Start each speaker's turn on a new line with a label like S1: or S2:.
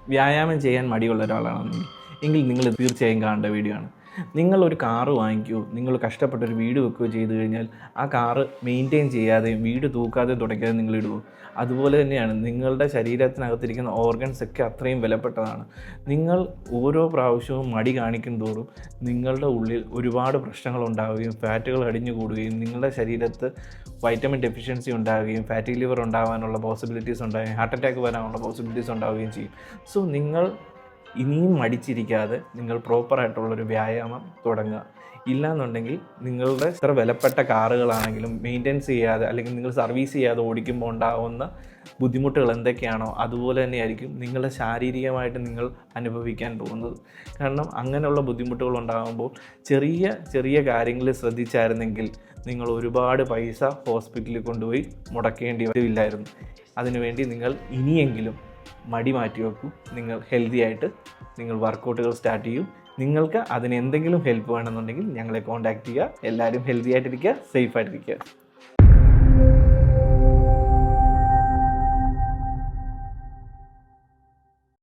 S1: വ്യായാമം ചെയ്യാൻ മടിയുള്ള ഒരാളാണെങ്കിൽ എങ്കിൽ നിങ്ങൾ തീർച്ചയായും കാണേണ്ട വീഡിയോ ആണ്. നിങ്ങളൊരു കാറ് വാങ്ങിക്കുകയോ നിങ്ങൾ കഷ്ടപ്പെട്ടൊരു വീട് വെക്കുകയോ ചെയ്തു കഴിഞ്ഞാൽ ആ കാറ് മെയിൻറ്റെയിൻ ചെയ്യാതെയും വീട് തൂക്കാതെയും തുടയ്ക്കാതെ നിങ്ങൾ ഇടുമോ? അതുപോലെ തന്നെയാണ് നിങ്ങളുടെ ശരീരത്തിനകത്തിരിക്കുന്ന ഓർഗൻസ് ഒക്കെ അത്രയും വിലപ്പെട്ടതാണ്. നിങ്ങൾ ഓരോ പ്രാവശ്യവും മടി കാണിക്കും തോറും നിങ്ങളുടെ ഉള്ളിൽ ഒരുപാട് പ്രശ്നങ്ങൾ ഉണ്ടാവുകയും ഫാറ്റുകൾ അടിഞ്ഞു കൂടുകയും നിങ്ങളുടെ ശരീരത്ത് വൈറ്റമിൻ ഡെഫിഷ്യൻസി ഉണ്ടാവുകയും ഫാറ്റി ലിവർ ഉണ്ടാകാനുള്ള പോസിബിലിറ്റീസ് ഉണ്ടാവുകയും ഹാർട്ട് അറ്റാക്ക് വരാനുള്ള പോസിബിലിറ്റീസ് ഉണ്ടാവുകയും ചെയ്യും. സോ നിങ്ങൾ ഇനിയും മടിച്ചിരിക്കാതെ നിങ്ങൾ പ്രോപ്പറായിട്ടുള്ളൊരു വ്യായാമം തുടങ്ങുക. ഇല്ലയെന്നുണ്ടെങ്കിൽ നിങ്ങളുടെ ഇത്ര വിലപ്പെട്ട കാറുകളാണെങ്കിലും മെയിൻ്റെനൻസ് ചെയ്യാതെ അല്ലെങ്കിൽ നിങ്ങൾ സർവീസ് ചെയ്യാതെ ഓടിക്കുമ്പോൾ ഉണ്ടാകുന്ന ബുദ്ധിമുട്ടുകൾ എന്തൊക്കെയാണോ അതുപോലെ തന്നെയായിരിക്കും നിങ്ങളുടെ ശാരീരികമായിട്ട് നിങ്ങൾ അനുഭവിക്കാൻ പോകുന്നത്. കാരണം അങ്ങനെയുള്ള ബുദ്ധിമുട്ടുകൾ ഉണ്ടാകുമ്പോൾ ചെറിയ ചെറിയ കാര്യങ്ങൾ ശ്രദ്ധിച്ചായിരുന്നെങ്കിൽ നിങ്ങൾ ഒരുപാട് പൈസ ഹോസ്പിറ്റലിൽ കൊണ്ടുപോയി മുടക്കേണ്ടി വരില്ലായിരുന്നു. അതിനുവേണ്ടി നിങ്ങൾ ഇനിയെങ്കിലും മടി മാറ്റി വെക്കൂ. നിങ്ങൾ ഹെൽത്തി ആയിട്ട് നിങ്ങൾ വർക്കൗട്ടുകൾ സ്റ്റാർട്ട് ചെയ്യൂ. നിങ്ങൾക്ക് അതിന് എന്തെങ്കിലും ഹെൽപ്പ് വേണമെന്നുണ്ടെങ്കിൽ ഞങ്ങളെ കോൺടാക്റ്റ് ചെയ്യുക. എല്ലാവരും ഹെൽത്തി ആയിട്ടിരിക്കുക, സേഫ് ആയിട്ടിരിക്കുക.